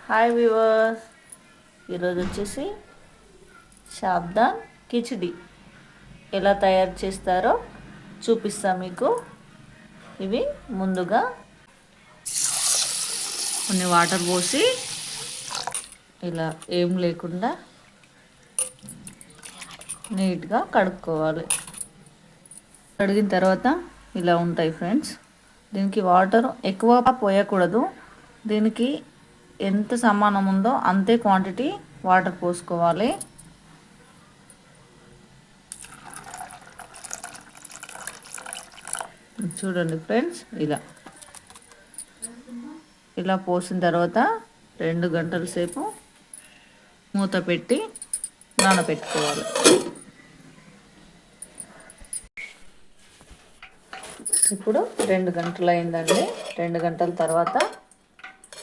Hi viewers, ఈరోజు వచ్చేసి షాబ్దాన్ కిచిడి ఎలా తయారు చేస్తారో చూపిస్తా మీకు. ఇవి ముందుగా కొన్ని వాటర్ పోసి ఇలా ఏం లేకుండా నీట్గా కడుక్కోవాలి. కడిగిన తర్వాత ఇలా ఉంటాయి ఫ్రెండ్స్. దీనికి వాటర్ ఎక్కువ పోయకూడదు. దీనికి ఎంత సమానం ఉందో అంతే క్వాంటిటీ వాటర్ పోసుకోవాలి. చూడండి ఫ్రెండ్స్, ఇలా పోసిన తర్వాత 2 గంటల సేపు మూత పెట్టి నానబెట్టుకోవాలి. ఇప్పుడు 2 గంటలు అయిందండి. 2 గంటల తర్వాత